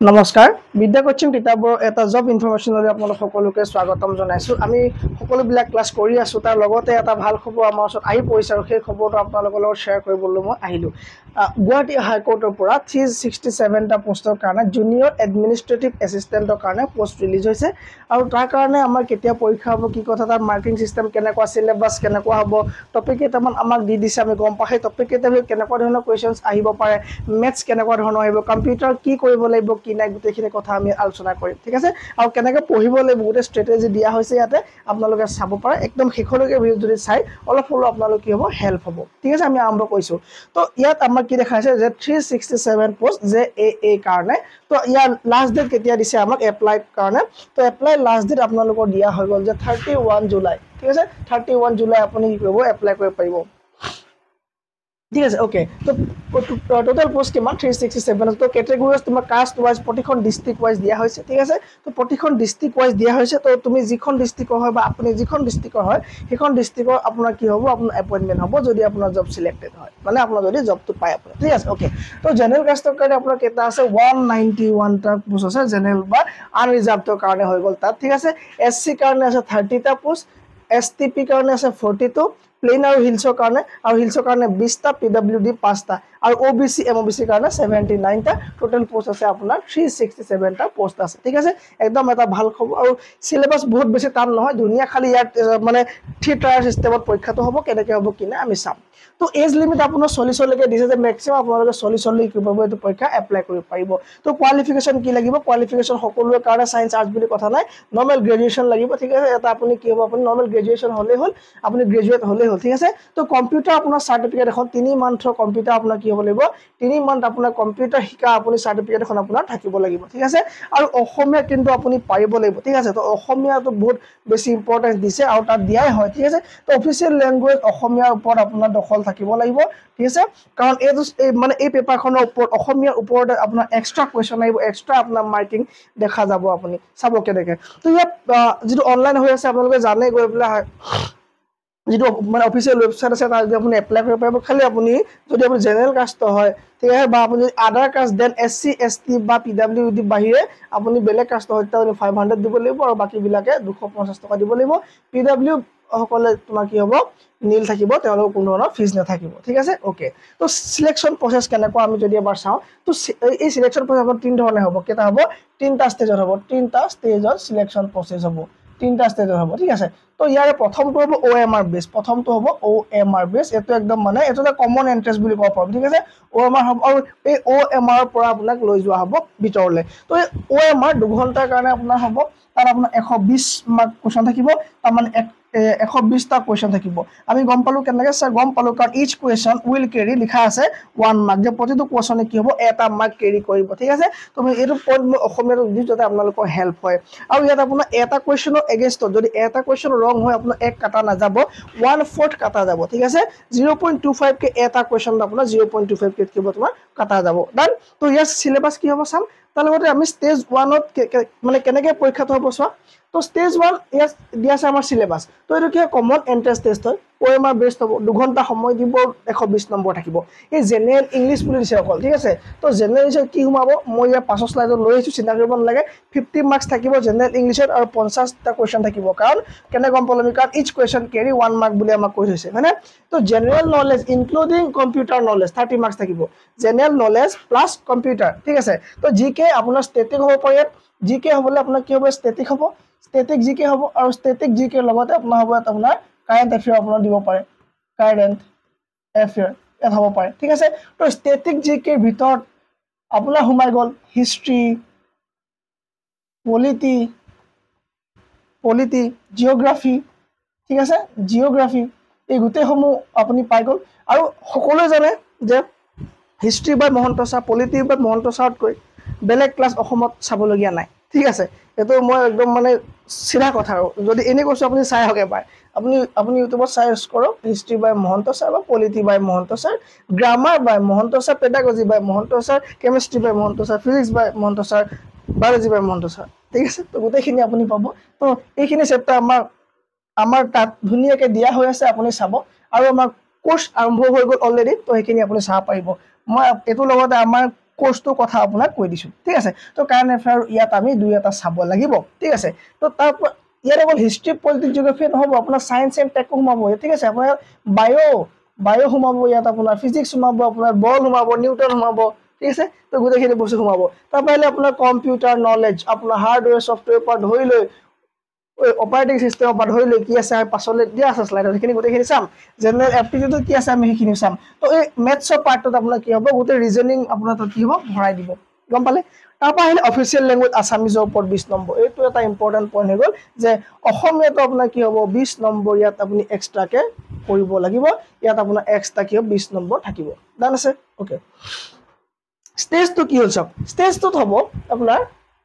নমস্কাৰ বিদ্যা কোচিং কিতাপৰ এটা জব ইনফৰমেশ্যনলৈ আপোনালোক সকলোকে স্বাগতম জনাইছো আমি সকলোবিলাক ক্লাছ কৰি আছো তাৰ লগতে এটা ভাল খবৰ আমাৰ ওচৰত আহি পৰিছে আৰু সেই খবৰটো আপোনালোকৰ লগত শ্বেয়াৰ কৰিবলৈ মই আহিলো গুৱাহাটী হাইকোৰ্টৰ পৰা 367 টা পোষ্টৰ কাৰণে জুনিয়ৰ এডমিনিষ্ট্ৰেটিভ এছিষ্টেণ্টৰ কাৰণে পোষ্ট ৰিলিজ হৈছে আৰু তাৰ কাৰণে আমাৰ কেতিয়া পৰীক্ষা হ'ব কি কথা তাৰ মাৰ্কিং সিস্টেম কেনেকুৱা সিলেবাস কেনেকুৱা হ'ব টপিক কেইটামান আমাক দি দিছে আমি গম পাই টপিক কেইটা কেনেকুৱা ধৰণৰ কোৱেশ্চনছ আহিব পাৰে মেথছ কেনেকুৱা ধৰণৰ আহিব কম্পিউটাৰ কি কৰিব লাগিব কি নাই গোটেইখিনি কথা আমি আলোচনা কৰিম ঠিক আছে আৰু কেনেকৈ পঢ়িব লাগিব গোটেই ষ্ট্ৰেটেজি দিয়া হৈছে ইয়াতে আপোনালোকে চাব পাৰে একদম শেষলৈকে ভিডিঅ যদি চাই অলপ হলো আপোনালোক কি হ'ব হেল্প হ'ব ঠিক আছে আমি আৰম্ভ কৰিছো তো ইয়াত আমাৰ কি দেখাইছে যে 367 পোষ্ট যে এ কাৰণে তো ইয়াৰ লাষ্ট ডেট কেতিয়া দিছে আমাক এপ্লাই কাৰণে তো এপ্লাই লাষ্ট ডেট আপোনালোকৰ দিয়া হৈ গ'ল যে 31 জুলাই ঠিক আছে 31 জুলাই আপুনি কি কৰিব এপ্লাই কৰিব পাৰিব ঠিক আছে ওকে তো টোটাল পোষ্ট কিমান 367 তো ক্যাটাগৰিজ তোমাৰ কাষ্ট ওয়াইজ প্ৰতিখন ডিস্ট্ৰিক্ট ওয়াইজ দিয়া হৈছে ঠিক আছে তো প্ৰতিখন ডিস্ট্ৰিক্ট ওয়াইজ দিয়া হৈছে তো তুমি যিখন ডিস্ট্ৰিক্টৰ হয় বা আপুনি যিখন ডিস্ট্ৰিক্টৰ হয় সেইখন ডিস্ট্ৰিক্টৰ আপোনাৰ কি হ'ব আপোনাৰ এপইন্টমেন্ট হ'ব যদি আপোনাৰ জব সিলেক্টেড হয় মানে আপোনাৰ যদি জবটো পায় আপুনি ঠিক আছে ওকে তো জেনাৰেল কাষ্টৰ কাৰণে আপোনাৰ কেটা আছে 191 টা পোষ্ট আছে জেনাৰেল বা আনৰিজাৰ্ভডৰ কাৰণে হৈ গ'ল তাত ঠিক আছে এসসি কাৰণে আছে 30 টা পোষ্ট এসটিপি কাৰণে আছে 42 প্লেন আৰু হিলছৰ কাৰণে 20 টা পিডব্লিউডি 5 টা আৰু ওবিসি এমওবিসি কাৰণে 79 টা টোটাল পোষ্ট আছে আপোনাৰ 367 টা পোষ্ট আছে ঠিক আছে একদম এটা ভাল খবৰ আৰু সিলেবাস বহুত বেছি টান নহয় দুনিয়া খালি ইয়াত মানে 3 টায়াৰ সিস্টেমত পৰীক্ষাটো হ'ব কেনেকৈ হ'ব কিনা আমি চাম তো এজ লিমিট আপোনাৰ 40 লৈকে দিছে যে ম্যাক্সিমাম আপোনালোকে 40 লৈকে কি পাব এইটো পৰীক্ষা এপ্লাই কৰিব পাৰিব তো কোৱালিফিকেশন কি লাগিব কোৱালিফিকেশন সকলোৰে কাৰণে সায়েন্স আৰ্টস বুলি কথা নাই নৰ্মেল গ্ৰেজুৱেচন লাগিব ঠিক আছে এটা আপুনি কি হ'ব আপুনি নৰ্মেল গ্ৰেজুৱেচন হ'লে হ'ল আপুনি গ্ৰেজুৱেট হ'লে হ'ল ঠিক আছে তো কম্পিউটাৰ আপোনাৰ সাৰ্টিফিকেট এখন 3 মান্থৰ কম্পিউটাৰ আপোনাৰ কি হ'ব লাগিব 3 মান্থ আপোনাৰ কম্পিউটাৰ শিকা আপুনি সাৰ্টিফিকেট এখন আপোনাৰ থাকিব লাগিব ঠিক আছে আৰু অসমীয়া কিন্তু আপুনি পাৰিব লাগিব ঠিক আছে তো অসমীয়াটো বহুত বেছি ইম্পৰ্টেন্স দিছে আৰু তাত দিয়াই হয় ঠিক আছে তো অফিচিয়েল ল্যাঙ্গুৱেজ অসমীয়াৰ ওপৰত আপোনাৰ দখল থাকিব লাগিব ঠিক আছে কাৰণ এই মানে এই পেপাৰখনৰ ওপৰত অসমীয়াৰ ওপৰত আপোনাৰ এক্সট্ৰা কোৱেশ্চন আহিব এক্সট্ৰা আপোনাৰ মাৰ্কিং দেখা যাব আপুনি চাব কেনেকৈ তো ইয়াত যেটো অনলাইন হৈ আছে আপোনালোকে জানে গৈ পেলাই যেটো মানে অফিচিয়েল ওয়েবসাইট আছে তাত আপুনি এপ্লাই কৰিব পাৰিব খালি আপুনি যদি আপুনি জেনাৰেল কাষ্ট হয় ঠিক আছে বা আপুনি আদাৰ কাষ্ট দেন এসসি এসটি বা পিডব্লিউডি বাহিৰে আপুনি বেলেগ কাষ্ট হয় তাহলে 500 দিব লাগিব আৰু বাকি বিলাকে 250 টকা দিব লাগিব পিডব্লিউ সকলে তোমাৰ কি হ'ব নীল থাকিব তেওঁলোক কোনো ধৰণৰ ফিজ নাথাকিব ঠিক আছে ওকে তো সিলেকশন প্ৰসেস কেনেকুৱা আমি যদি এবাৰ চাও তো এই সিলেকশন প্ৰসেস তিন ধৰণে হ'ব কেটা হ'ব তিনটা ষ্টেজত হ'ব তিনটা ষ্টেজত সিলেকশন প্ৰসেস হ'ব তিনটা ষ্টেজত হ'ব ঠিক আছে তো ইয়াৰে প্ৰথমটো হ'ব ওএমআৰ বেস প্ৰথমটো হ'ব ওএমআৰ বেস এটো একদম মানে এটো এটা কমন এন্ট্ৰেন্স বুলি ক'ব পাৰো ঠিক আছে ওএমআৰ হ'ব আৰু এই ওএমআৰ পৰা আপোনাক লৈ যোৱা হ'ব ভিতৰলে তো ওএমআৰ 2 ঘণ্টাৰ কাৰণে আপোনাৰ হ'ব তাৰ আপোনাৰ 120 মাৰ্ক কোৱেশ্চন থাকিব তাৰ মানে 120 টা কোৱেশ্চন থাকিব আমি গম পালো কেনেকৈ স্যাৰ গম পালো কাৰণ ইচ কোৱেশ্চন উইল ক্যাৰি লিখা আছে 1 মাৰ্ক যে প্ৰতিটো কোৱেশ্চনে কি হ'ব এটা মাৰ্ক ক্যাৰি কৰিব ঠিক আছে তুমি এইটো পইণ্ট মই অসমীয়াত দি যাতে আপোনালোকৰ হেল্প হয় আৰু ইয়াত আপোনাৰ এটা কোৱেশ্চনৰ এগেইনষ্টত যদি এটা কোৱেশ্চন ৰং হয় আপোনাৰ এক কাটা না যাব 1/4 কাটা যাব ঠিক আছে 0.25 কে এটা কোৱেশ্চন আপোনাৰ 0.25 কে কিব তোমাৰ কাটা যাব ডান তো ইয়াৰ সিলেবাস কি হ'ব চাম তাৰ লগতে আমি স্টেজ 1ত মানে কেনেকৈ পৰীক্ষাটো হ'ব চোৱা তো স্টেজ 1 ইয়াত দিয়া আছে আমাৰ সিলেবাস তো এটো কি কমন এন্ট্ৰেন্স টেষ্ট হয় ওএমআৰ বেস্ট হ'ব 2 ঘণ্টা সময় দিব 120 নম্বৰ থাকিব এই জেনাৰেল ইংলিশ বুলি দিছে অকল ঠিক আছে তো জেনাৰেল ইংলিশত কি হুমাব মই ইয়া 5 স্লাইডত লৈ আহিছো চিন্তা কৰিব নালাগে 50 মাৰ্কস থাকিব জেনাৰেল ইংলিশত আৰু 50 টা কোৱেশ্চন থাকিব কাৰণ কেনে গম পালো আমি কাৰণ ইচ কোৱেশ্চন ক্যাৰি 1 মাৰ্ক বুলি আমাক কৈ থৈছে মানে তো general knowledge including computer knowledge 30 marks থাকিব জেনাৰেল নলেজ প্লাস কম্পিউটাৰ ঠিক আছে তো জিকে আপোনাৰ ষ্টেটিক হ'ব পাৰে জিকে হ'বলে আপোনাৰ কি হ'ব ষ্টেটিক হ'ব ষ্টেটিক জিকে হ'ব আৰু ষ্টেটিক জিকে লগতে আপোনাৰ হ'ব আপোনাৰ কাৰেন্ট এফেয়াৰ আপোনাৰ দিব পাৰে কাৰেন্ট এফেয়াৰ এটা হ'ব পাৰে ঠিক আছে তো ষ্টেটিক জিকে ভিতৰত আপোনাৰ হুমাই গল হিষ্ট্ৰি পলিটি জিওগ্ৰাফি ঠিক আছে জিওগ্ৰাফি এই গুটেই সমূহ আপুনি পাই গল আৰু সকলোৱে জানে যে হিষ্ট্ৰি বাই মহন্ত ছাৰ পলিটি বাই মহন্ত ছাৰতকৈ বেলেগ ক্লাছ অসমত চাবলগীয়া নাই ঠিক আছে এটো মই একদম মানে সিধা কথা আৰু যদি এনে কৈছো আপুনি চাই হকে পায় আপুনি ইউটিউবত সাৰ্চ কৰক হিষ্ট্ৰি বাই মহন্ত ছাৰ বা পলিটি বাই মহন্ত ছাৰ গ্ৰামাৰ বাই মহন্ত ছাৰ পেডাগজি বাই মহন্ত ছাৰ কেমিষ্ট্ৰি বাই মহন্ত ছাৰ ফিজিক্স বাই মহন্ত ছাৰ বায়োলজি বাই মহন্ত ছাৰ ঠিক আছে তো গোটেইখিনি আপুনি পাব তো এইখিনি চেপ্টাৰ আমাৰ তাত ধুনিয়াকে দিয়া হৈ আছে আপুনি চাব আৰু আমাৰ কোৰ্স আৰম্ভ হৈ গল অলৰেডি তো এইখিনি আপুনি চাব পাৰিব মই এটো লগতে আমাৰ কোৰ্সটোৰ কথা আপোনাক কৈ দিছো ঠিক আছে তো কাৰেণ্ট এফেয়াৰ ইয়াত আমি দুই এটা চাব লাগিব ঠিক আছে তো তাৰ ইয়াৰ অকল হিষ্ট্ৰি পলিটিক্স জিওগ্ৰাফি নহব আপোনাৰ সায়েন্স এণ্ড টেকো সোমাব ঠিক আছে আপোনাৰ বায়ো সোমাব ইয়াত আপোনাৰ ফিজিক্স সোমাব আপোনাৰ বল সোমাব নিউটন সোমাব ঠিক আছে তো গোটেইখিনি বস্তু সোমাব তাৰ বাহিৰে আপোনাৰ কম্পিউটাৰ নলেজ আপোনাৰ হাৰ্ডৱেৰ সফটৱেৰ পৰা ধৰি লৈ অপাৰেটিং সিস্টেমৰ পৰা ধৰি লৈ কি আছে আমি পাছলৈ দিয়া আছে স্লাইডত সেইখিনি গোটেইখিনি চাম জেনাৰেল এপ্টিটিউড কি আছে আমি সেইখিনি চাম তো এই মেথছৰ পাৰ্টত আপোনাৰ কি হ'ব গোটেই ৰিজনিং আপোনাৰ তাত কি হ'ব ভৰাই দিব গম পালে তাৰ পৰা আহিলে অফিচিয়েল লেংগুৱেজ আছামিজৰ ওপৰত 20 নম্বৰ এইটো এটা ইম্পৰ্টেন্ট পইণ্ট হৈ গ'ল যে অসমীয়াটো আপোনাৰ কি হ'ব 20 নম্বৰ ইয়াত আপুনি এক্সট্ৰাকে কৰিব লাগিব ইয়াত আপোনাৰ এক্সট্ৰা কি হ'ব 20 নম্বৰ থাকিব ডান আছে ওকে ষ্টেজটো কি হ'ল চাওক ষ্টেজটোত হ'ব আপোনাৰ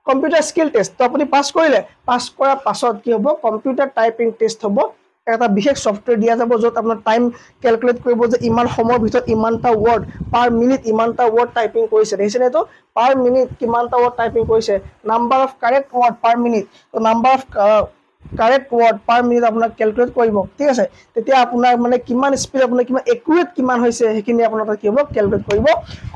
কম্পিউটাৰ স্কিল টেষ্ট তো আপুনি পাস কৰিলে পাস কৰাৰ পাছত কি হ'ব কম্পিউটাৰ টাইপিং টেষ্ট হ'ব এটা বিশেষ সফটওয়্যাৰ দিয়া যাব যত আপোনাৰ টাইম ক্যালকুলেট কৰিব যে ইমান সময়ৰ ভিতৰত ইমানটা ওয়াৰ্ড পাৰ মিনিট ইমানটা ওয়াৰ্ড টাইপিং কৰিছে দেখিছেনে তো পাৰ মিনিট কিমানটা ওয়াৰ্ড টাইপিং কৰিছে number of correct word per minute তো number of correct word per minute আপোনাক ক্যালকুলেট কৰিব ঠিক আছে তেতিয়া আপোনাৰ মানে কিমান স্পিড আপোনাৰ কিমান একুৰেট কিমান হৈছে হেখিনি আপোনাৰ কি হ'ব ক্যালকুলেট কৰিব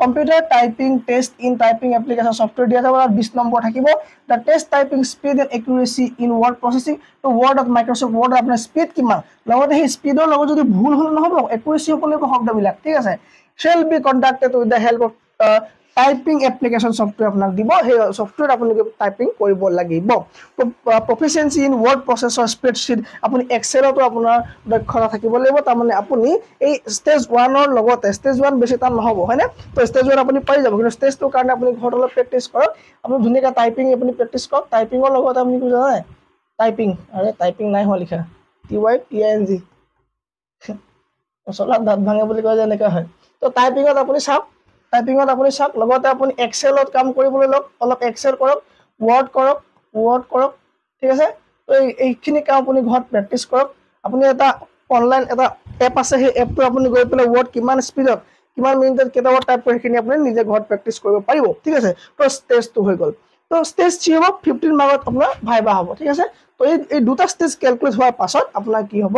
computer typing test in typing application software দিয়া যাব 20 নম্বৰ থাকিব the test typing speed and accuracy in word processing তো ওয়াৰ্ড অফ মাইক্ৰোসফট ওয়াৰ্ড আপোনাৰ স্পিড কিমান লগতে সেই স্পিডৰ লগত যদি ভুল হল নহব একুৰেসি হ'বলৈ শব্দবিলাক ঠিক আছে shall be conducted with the help of typing application software আপোনাক দিব সেই সফটওয়্যাৰ আপুনি টাইপিং কৰিব লাগিব তো প্ৰফিচিয়েন্সি ইন ওয়াৰ্ড প্ৰসেসৰ স্প্ৰেডশীট আপুনি এক্সেলতো আপোনাৰ দক্ষতা থাকিব লাগিব তাৰ মানে আপুনি এই ষ্টেজ 1 ৰ লগতে ষ্টেজ 1 বেছি টান নহব হয়নে তো ষ্টেজ 1 আপুনি পাই যাব কিন্তু ষ্টেজ 2 কাৰণে আপুনি ঘৰত অলপ প্ৰেক্টিস কৰক আপুনি ধুনীয়াকৈ টাইপিং আপুনি প্ৰেক্টিস কৰক টাইপিংৰ লগতে আপুনি কি জানে টাইপিং আৰে টাইপিং নাই হোৱা লিখা TYPING চলাত দাঁত ভাঙে বুলি কয় যে এনেকা হয় তো টাইপিংত আপুনি চাওক টাইপিংত আপুনি চাওক লগতে আপুনি এক্সেলত কাম কৰিবলৈ লওক অলপ এক্সেল কৰক ওয়াৰ্ড কৰক ঠিক আছে তো এইখিনি কাম আপুনি ঘৰত প্ৰেক্টিস কৰক আপুনি এটা অনলাইন এটা এপ আছে সেই এপটো আপুনি গৈ পেলাই ওয়ার্ড কিমান স্পিডত কিমান মিনিটত কেটা ওয়ার্ড টাইপ কৰি কিনি আপুনি নিজে ঘৰত প্ৰেক্টিস কৰিব পাৰিব ঠিক আছে তো ষ্টেজ 2 হৈ গ'ল তো ষ্টেজ 3 হ'ব 15 মাৰ্কত আপোনাৰ ভাইবা হ'ব ঠিক আছে তো এই দুটা ষ্টেজ ক্যালকুলেট হোৱাৰ পাছত আপোনাৰ কি হ'ব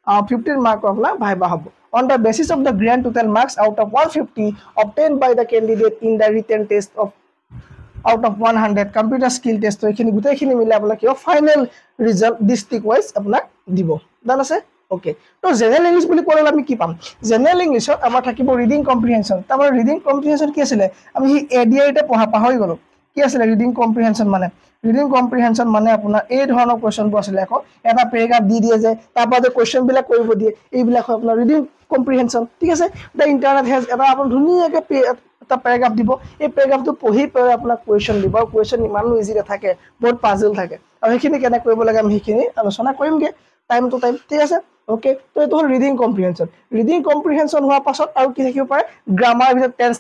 15 মাৰ্কৰ আপোনাৰ ভাইবা হ'ব on the basis of the grand total marks out of 150 obtained by the candidate in the written test of out of 100 computer skill test তো এখিনি গুটেখিনি মিলে আপোনাক কি ফাইনাল ৰিজাল্ট ডিস্ট্ৰিক্ট ওয়াইজ আপোনাক দিব জান আছে ওকে তো জেনাৰেল ইংলিশ বুলি ক'লে আমি কি পাম জেনাৰেল ইংলিশত আমাৰ থাকিব ৰিডিং কম্প্ৰিহেনশন তাৰ ৰিডিং কম্প্ৰিহেনশন কি আছিল আমি এডিআইতে পঢ়া পাহৰি গলো কি আছিল ৰিডিং কম্প্ৰিহেনশন মানে আপোনাৰ এই ধৰণৰ কোৱেশ্চনবোৰ আছিল আকৌ এটা পেৰাগ্ৰাফ দি দিয়ে যে তাৰ পৰা কোৱেশ্চন বিলাক কৰিব দিয়ে এইবিলাক হয় আপোনাৰ ৰিডিং কম্প্ৰিহেনশন ঠিক আছে দা ইন্টাৰনেট হেজ এটা আপোনাৰ ধুনীয়াকৈ এটা পেৰাগ্ৰাফ দিব এই পেৰাগ্ৰাফটো পঢ়ি পেলাই আপোনাক কোৱেশ্চন দিব আৰু কোৱেশ্চন ইমানো ইজি নাথাকে বহুত পাজল থাকে আৰু সেইখিনি কেনে কৰিব লাগে আমি সেইখিনি আলোচনা কৰিমগে টাইম টু টাইম ঠিক আছে ওকে তো এইটো হ'ল ৰিডিং কম্প্ৰিহেনশন হোৱাৰ পাছত আৰু কি থাকিব পাৰে গ্ৰামাৰ ভিতৰত টেন্স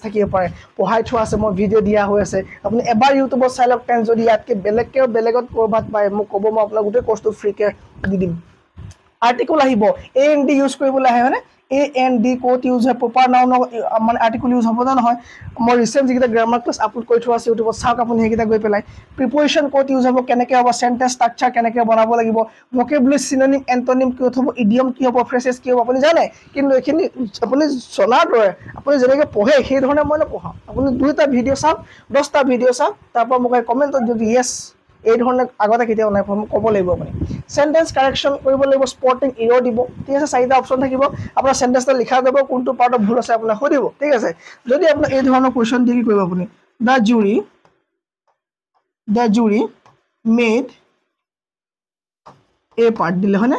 থাকিব পাৰে পঢ়াই থোৱা আছে মই ভিডিও দিয়া হৈ আছে আপুনি এবাৰ ইউটিউবত চাই লওক টেন্স যদি ইয়াতকে বেলেগত কৰবাত পায় মোক ক'ব মই আপোনাক গোটেই কোৰ্সটো ফ্ৰীকে দি দিম আৰ্টিকল আহিব AND ইউজ কৰিবলৈ আহে মানে AND কোট ইউজ হয় প্ৰপাৰ নাউন মানে আৰ্টিকল ইউজ হ'ব না নহয় মই ৰিসেন্ট যিটা গ্ৰামাৰ ক্লাছ আপলোড কৰি থোৱা আছে ইউটিউবত চাওক আপুনি হেকিটা গৈ পেলাই প্ৰিপোজিশন কোট ইউজ হ'ব কেনেকৈ হ'ব সেন্টেন্স স্ট্ৰাকচাৰ কেনেকৈ বনাব লাগিব ভোকেবুলাৰি সিনোনিম এন্টোনিম কি হ'ব ইডিয়ম কি হ'ব ফ্ৰেজেছ কি হ'ব আপুনি জানে কিন্তু এখিনি আপুনি জনাৰ দৰে আপুনি যেনেকৈ পঢ়ে সেই ধৰণে মই নপঢ়াম আপুনি দুইটা ভিডিও চাওক 10টা ভিডিও চাওক তাৰপৰা মোক কমেন্টত যদি ইয়েস এই ধৰণে আগতে কেতিয়াও নাই মই ক'ব লাগিব আপুনি সেন্টেন্স কাৰেকশন কৰিব লাগিব স্পটিং ইৰৰ দিব ঠিক আছে চাৰিটা অপচন থাকিব আপোনাৰ সেন্টেন্সটা লিখা যাব কোনটো পাৰ্টত ভুল আছে আপোনাক সুধিব ঠিক আছে যদি আপোনাক এই ধৰণৰ কোৱেশ্চন দি কি কৰিব আপুনি the jury made a part দিলে হয়নে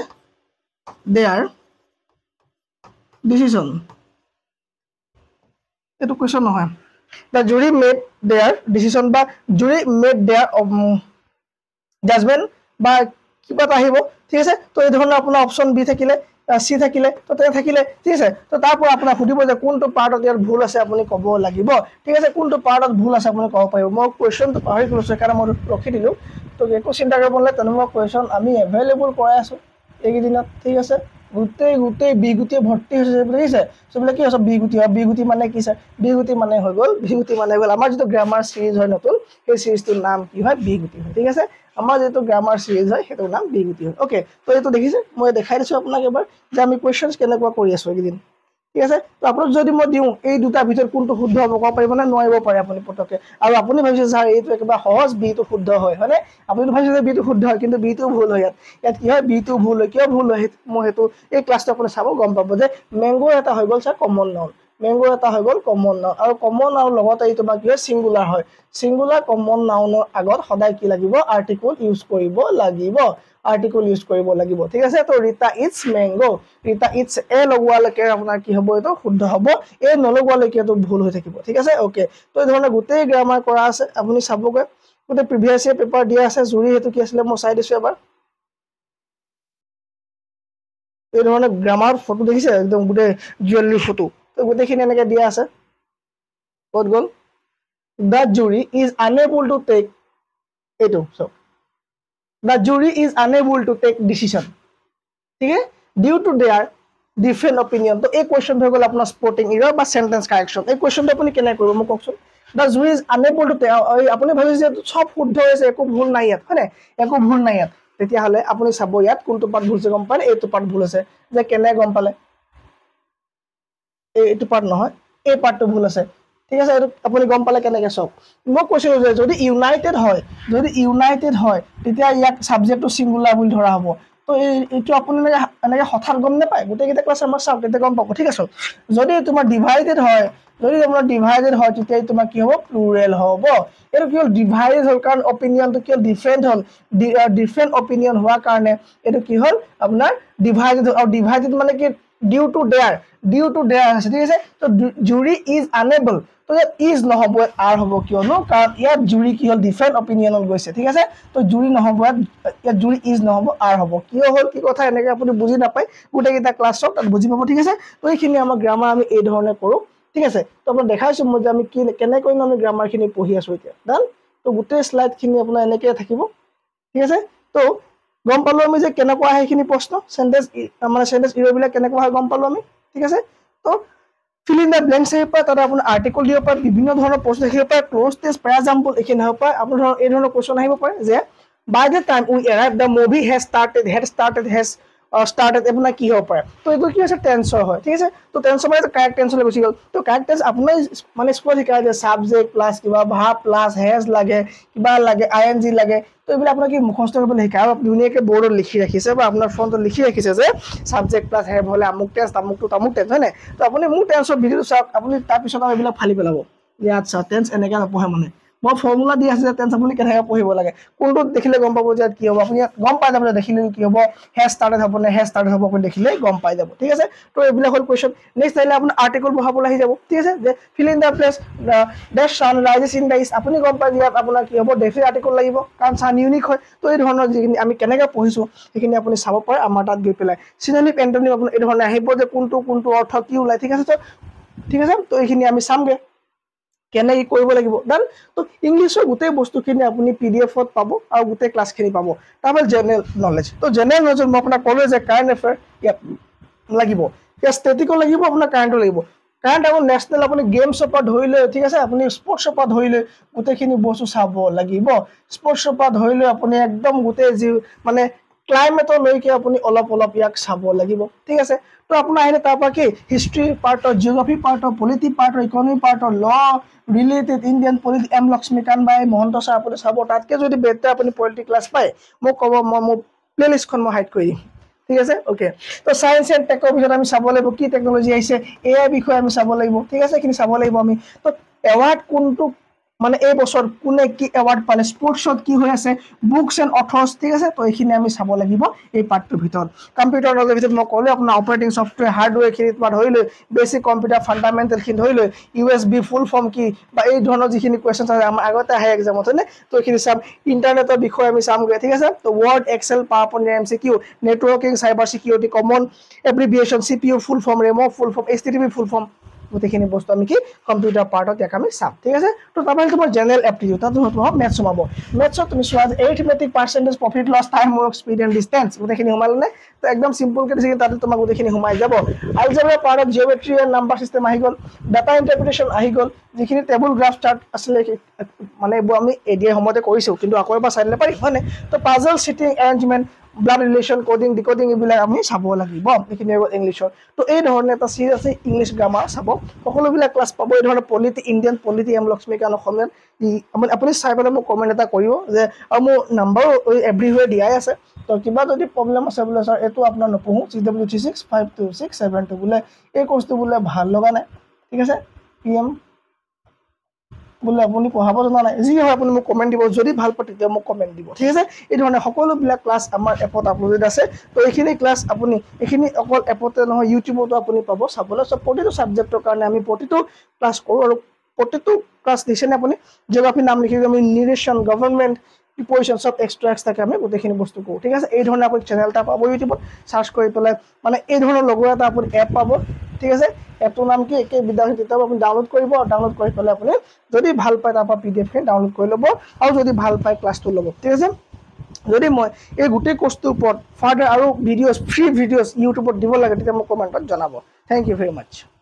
their decision এটো কোৱেশ্চন নহয় the jury made their decision বা jury made their জাজমেন্ট বা কিবা আহিব ঠিক আছে তো এই ধৰণৰ আপোনাৰ অপচন বি থাকিলে সি থাকিলে তো তে থাকিলে ঠিক আছে তো তাৰ পৰা আপোনাক সুধিব যে কোনটো পাৰ্টত ইয়াৰ ভুল আছে আপুনি ক'ব লাগিব ঠিক আছে কোনটো পাৰ্টত ভুল আছে আপুনি ক'ব পাৰিব মই কোৱেশ্চনটো পাহৰি গৈছো কাৰণ মই ৰখি দিলো তো একো চিন্তা কৰিব নালাগে তেনে মই কোৱেশ্চন আমি এভেইলেবল কৰাই আছো এইদিনত ঠিক আছে গোটেই বিগুটি ভৰ্তি হৈছে বুজিছে সবলে কি আছে বিগুটি মানে কি আছে বিগুটি মানে হৈ গ'ল আমাৰ যেটো গ্ৰামাৰ সিৰিজ হয় নতুন সেই সিৰিজটোৰ নাম কি হয় বিগুটি হয় ঠিক আছে আমাৰ যেটো গ্ৰামাৰ সিৰিজ হয় হেতৰ নাম বিগুটি হয় ওকে তো এইটো দেখিছে মই দেখাই দিছো আপোনাক এবাৰ যে আমি কোৱেশ্চনছ কেনেকুৱা কৰি আছো এইদিন ঠিক আছে তো আপোনাক যদি মই দিওঁ এই দুটা ভিতৰত কোনটো শুদ্ধ হ'ব ক'ব পাৰিব নে নোৱাৰিব পাৰে আপুনি পটকে আৰু আপুনি ভাবিছে ছাৰ এইটো একেবাৰে সহজ বিটো শুদ্ধ হয় হয়নে আপুনি ভাবিছে যে বিটো শুদ্ধ হয় কিন্তু বিটো ভুল হয় ইয়াত কি হয় বিটো ভুল হয় কিয় ভুল হয় মই হেতু এই ক্লাছটো আপুনি চাব গম পাব যে ম্যাঙ্গো এটা হৈ গ'ল ছাৰ কমন নাউন ম্যাঙ্গো এটা হৈ গ'ল কমন নাউন আৰু কমন নাউন লগতে এই তোমাৰ কি হয় সিঙ্গুলাৰ হয় সিঙ্গুলাৰ কমন নাউনৰ আগত সদায় কি লাগিব আৰ্টিকল ইউজ কৰিব লাগিব আৰ্টিকল ইউজ কৰিব লাগিব ঠিক আছে তো Rita eats mango Rita eats a লগোৱালৈকে আপোনাৰ কি হ'ব এইটো শুদ্ধ হ'ব এই নলগোৱালৈকে এইটো ভুল হৈ থাকিব ঠিক আছে ওকে তো এই ধৰণে গোটেই গ্ৰামাৰ কৰা আছে আপুনি চাবগৈ গোটেই প্ৰিভিয়াছ ইয়াৰ পেপাৰ দিয়া আছে জুৰি হেতু কি আছিলে মই চাই দিছো এবাৰ এই ধৰণে গ্ৰামাৰ ফটো দেখিছে একদম গোটেই জুৱেলাৰী ফটো তো গোটেইখিনি এনেকৈ দিয়া আছে ক'ত গ'ল the jury is unable to tech এইটো চব the jury is unable to take decision ঠিক আছে due to their different opinion তো এই কুৱেশ্যনটো হৈ গ'ল আপোনাৰ স্পৰ্টিং ইৰৰ বা চেণ্টেন্স কাৰেকশ্যন এই কুৱেশ্যনটো আপুনি কেনেকৈ কৰিব মোক কওকচোন the jury is unable to tech আপুনি ভাবিছে যে চব শুদ্ধ হৈছে একো ভুল নাই ইয়াত হয়নে একো ভুল নাই ইয়াত তেতিয়াহ'লে আপুনি চাব ইয়াত কোনটো পাৰ্ট ভুল হৈছে গম পালে এইটো পাৰ্ট ভুল আছে যে কেনে গম পালে এইটো পাৰ্ট নহয় এই পাৰ্টটো ভুল আছে ঠিক আছে এইটো আপুনি গম পালে কেনেকৈ চাওক মই কৈছিলোঁ যে যদি ইউনাইটেড হয় তেতিয়া ইয়াক ছাবজেক্টটো ছিংগুলাৰ বুলি ধৰা হ'ব তো এইটো আপুনি এনেকৈ হঠাৎ গম নাপায় গোটেইকেইটা ক্লাছ আমাক চাওক তেতিয়া গম পাব ঠিক আছে যদি তোমাৰ ডিভাইডেড হয় তেতিয়া তোমাৰ কি হ'ব প্লুৰেল হ'ব এইটো কি হ'ল ডিভাইডেড হ'ল কাৰণ অপিনিয়নটো কি হ'ল ডিফাৰেণ্ট হ'ল ডিফাৰেণ্ট অপিনিয়ন হোৱাৰ কাৰণে এইটো কি হ'ল আপোনাৰ ডিভাইডেড আৰু ডিভাইডেড মানে কি ডিউ টু দেয়াৰ আছে ঠিক আছে তো জুৰি ইজ আনএবল তো ইয়াত ইজ নহ'ব আৰ হ'ব কিয়নো কাৰণ ইয়াত জুৰি কি হ'ল ডিফাৰেণ্ট অপিনিয়নত গৈছে ঠিক আছে তো জুৰি নহ'ব ইয়াত জুৰি ইজ নহ'ব আৰ হ'ব কিয় হ'ল কি কথা এনেকৈ আপুনি বুজি নাপায় গোটেইকেইটা ক্লাছ চাওক তাত বুজি পাব ঠিক আছে তো এইখিনি আমাৰ গ্ৰামাৰ আমি এই ধৰণে কৰোঁ ঠিক আছে তো আপোনাক দেখাইছোঁ মই যে আমি কেনেকৈ আমি গ্ৰামাৰখিনি পঢ়ি আছোঁ এতিয়া ডান তো গোটেই শ্লাইডখিনি আপোনাৰ এনেকৈ থাকিব ঠিক আছে তো গম পালোঁ আমি যে কেনেকুৱা আহে সেইখিনি প্ৰশ্ন চেণ্টেন্স ইৰ'বিলাক কেনেকুৱা হয় গম পালোঁ আমি ঠিক আছে তো ফিল ইন দ্য ব্লেংকছ আহিব পাৰে তাতে আপোনাৰ আৰ্টিকল দিব পাৰে বিভিন্ন ধৰণৰ প্ৰশ্ন আহিব পাৰে ক্ল'জ টেষ্ট পেৰাজাম্পল এইখিনি আহিব পাৰে আপোনাৰ এই ধৰণৰ কুৱেশ্যন আহিব পাৰে যে by the time we arrive the movie has started আপোনাৰ কি হ'ব পাৰে তো এইটো কি হৈছে টেন্সৰ হয় ঠিক আছে তো টেন্সৰ মানে কাৰেক্ট টেন্সলৈ গুচি গ'ল তো কাৰেক্ট টেন্স আপোনাৰ মানে স্কুলত শিকায় যে ছাবজেক্ট প্লাছ কিবা ভাব প্লাছ হেজ লাগে কিবা লাগে ING লাগে তো এইবিলাক আপোনাক কি মুখস্থ কৰিবলৈ শিকায় আৰু ধুনীয়াকৈ বৰ্ডত লিখি ৰাখিছে বা আপোনাৰ ফোনটো লিখি ৰাখিছে যে ছাবজেক্ট প্লাছ হেভ হ'লে আমুক টেন্স তামুক টেন্স হয় নাই তো আপুনি মোৰ টেন্সৰ ভিডিঅ'টো চাওক আপুনি তাৰপিছত আৰু এইবিলাক ফালি পেলাব যে আচ্ছা টেন্স এনেকৈ নপঢ়ে মানে মই ফৰ্মুলা দি আছে যে টেন্স আপুনি কেনেকৈ পঢ়িব লাগে কোনটো দেখিলে গম পাব যে কি হ'ব আপুনি গম পাই যাব দেখিলে কি হ'ব হেজ ষ্টাৰ্টেড হ'ব নে হেজ ষ্টাৰ্টেড হ'ব আপুনি দেখিলে গম পাই যাব ঠিক আছে তো এইবিলাক হ'ল কুৱেশ্যন নেক্সট আহিলে আপোনাৰ আৰ্টিকল বহাবলৈ আহি যাব ঠিক আছে যে fill in the place the sun rises in the east আপুনি গম পাই ইয়াত আপোনাৰ কি হ'ব ডেফিনেট আৰ্টিকল লাগিব কাৰণ ছান ইউনিক হয় তো এই ধৰণৰ যিখিনি আমি কেনেকৈ পঢ়িছোঁ সেইখিনি আপুনি চাব পাৰে আমাৰ তাত গৈ পেলাই চিননিম এণ্টনিম আপুনি এই ধৰণে আহিব যে কোনটো অৰ্থ কি ওলায় ঠিক আছে তো এইখিনি আমি চামগৈ কেনেকৈ কৰিব লাগিব ডান তো ইংলিছৰ গোটেই বস্তুখিনি আপুনি PDF-ত পাব আৰু গোটেই ক্লাছখিনি পাব তাৰপৰা জেনেৰেল নলেজ তো জেনেৰেল নলেজ মই আপোনাক ক'লোৱে যে কাৰেণ্ট এফেয়াৰ ইয়াত লাগিব ইয়াত ষ্টেটিকো লাগিব আপোনাৰ কাৰেণ্টো লাগিব কাৰেণ্ট আপুনি নেশ্যনেল আপুনি গেমছৰ পৰা ধৰি লৈ ঠিক আছে আপুনি স্পৰ্টছৰ পৰা ধৰি লৈ গোটেইখিনি বস্তু চাব লাগিব স্পৰ্টছৰ পৰা ধৰি লৈ আপুনি একদম গোটেই যি মানে ক্লাইমেটলৈকে আপুনি অলপ ইয়াক চাব লাগিব ঠিক আছে তো আপোনাৰ আহিলে তাৰপৰা কি হিষ্ট্ৰী পাৰ্টৰ জিঅ'গ্ৰাফী পাৰ্টৰ পলিটি পাৰ্টৰ ইকনমি পাৰ্টৰ law related Indian polity M Laxmikanth by Mahanta sir আপুনি চাব তাতকৈ যদি বেটাৰ আপুনি পলিটি ক্লাছ পায় মোক ক'ব মই মোৰ প্লেলিষ্টখন মই হাইড কৰি দিম ঠিক আছে ওকে তো ছায়েন্স এণ্ড টেকৰ ভিতৰত আমি চাব লাগিব কি টেকন'লজি আহিছে AI বিষয়ে আমি চাব লাগিব ঠিক আছে এইখিনি চাব লাগিব আমি তো এৱাৰ্ড কোনটো মানে এই বছৰ কোনে কি এৱাৰ্ড পালে স্পৰ্টছত কি হৈ আছে বুকছ এণ্ড অথৰ্ছ ঠিক আছে তো এইখিনি আমি চাব লাগিব এই পাৰ্টটোৰ ভিতৰত কম্পিউটাৰ নলেজৰ ভিতৰত মই ক'লোঁ আপোনাৰ অপাৰেটিং ছফ্টৱেৰ হাৰ্ডৱেৰখিনিৰ পৰা ধৰি লৈ বেছিক কম্পিউটাৰ ফাণ্ডামেণ্টেলখিনি ধৰি লৈ USB ফুল ফৰ্ম কি বা এই ধৰণৰ যিখিনি কুৱেশ্যন আছে আমাৰ আগতে আহে এক্সামত হয়নে তো এইখিনি চাম ইণ্টাৰনেটৰ বিষয়ে আমি চামগৈ ঠিক আছে তো Word Excel PowerPoint MCQ networking cyber security common abbreviation CPU full form RAM full form HTTP full form গোটেইখিনি বস্তু আমি কি কম্পিউটাৰ পাৰ্টত ইয়াক আমি চাম ঠিক আছে তো তাৰপৰা তোমাৰ জেনেৰেল এপ্টিটিউড তাত তোমাৰ মেথছ সোমাব মেথছত তুমি চোৱা arithmetic percentage profit loss time work speed and distance গোটেইখিনি সোমালে তো একদম চিম্পলকৈ দিছে তাতে তোমাৰ গোটেইখিনি সোমাই যাব আলজেব্ৰা পাৰ্টত জিঅ'মেট্ৰি এণ্ড নাম্বাৰ চিষ্টেম আহি গ'ল ডাটা ইণ্টাৰপ্ৰিটেশ্যন আহি গ'ল যিখিনি টেবুল গ্ৰাফ চাৰ্ট আছিলে মানে এইবোৰ আমি এডিয়াৰ সময়তে কৰিছোঁ কিন্তু আকৌ এবাৰ চাই দিলে পাৰি হয়নে তো puzzle cheating arrangement blood relation coding decoding এইবিলাক আমি চাব লাগিব এইখিনি ইংলিছৰ তো এই ধৰণে এটা চিৰিজ আছে ইংলিছ গ্ৰামাৰ চাব সকলোবিলাক ক্লাছ পাব এই ধৰণে polity Indian polity M Laxmikanth অসমীয়াত আপুনি চাই পেলাই মোক কমেণ্ট এটা কৰিব যে আৰু মোৰ নাম্বাৰো এভৰিৱেৰ দিয়াই আছে তো কিবা যদি প্ৰব্লেম আছে বোলে ছাৰ এইটো আপোনাৰ নপঢ়োঁ CW3652672 বোলে এই কোৰ্চটো বোলে ভাল লগা নাই ঠিক আছে PM বোলে আপুনি পঢ়াব জনা নাই যি হয় আপুনি মোক কমেণ্ট দিব যদি ভাল পায় তেতিয়া মোক কমেণ্ট দিব ঠিক আছে এই ধৰণে সকলোবিলাক ক্লাছ আমাৰ এপত আপলোডেড আছে তো এইখিনি ক্লাছ আপুনি এইখিনি অকল এপতে নহয় ইউটিউবতো আপুনি পাব চাবলৈ সব প্ৰতিটো ছাবজেক্টৰ কাৰণে আমি প্ৰতিটো ক্লাছ কৰোঁ আৰু প্ৰতিটো ক্লাছ দিছেনে আপুনি জিঅ'গ্ৰাফি নাম লিখি আমি নিউট্ৰিশ্যন গভৰ্ণমেণ্ট প্ৰিপ'জিশ্যন সব এক্সট্ৰা আমি গোটেইখিনি বস্তু কৰোঁ ঠিক আছে এই ধৰণে আপুনি চেনেল এটা পাব ইউটিউবত চাৰ্চ কৰি পেলাই মানে এই ধৰণৰ লগৰ এটা আপুনি এপ পাব ঠিক আছে এপটোৰ নাম কি একে বিদ্যাৰ্থী কিতাপ আপুনি ডাউনলোড কৰিব ডাউনলোড কৰি পেলাই আপুনি যদি ভাল পায় তাৰপৰা PDF-খিনি ডাউনলোড কৰি ল'ব আৰু যদি ভাল পায় ক্লাছটো ল'ব ঠিক আছে যদি মই এই গোটেই কোৰ্চটোৰ ওপৰত ফাৰ্ডাৰ আৰু ভিডিঅ'ছ ফ্ৰী ভিডিঅ'ছ ইউটিউবত দিব লাগে তেতিয়া মোক কমেণ্টত জনাব থেংক ইউ ভেৰি মাছ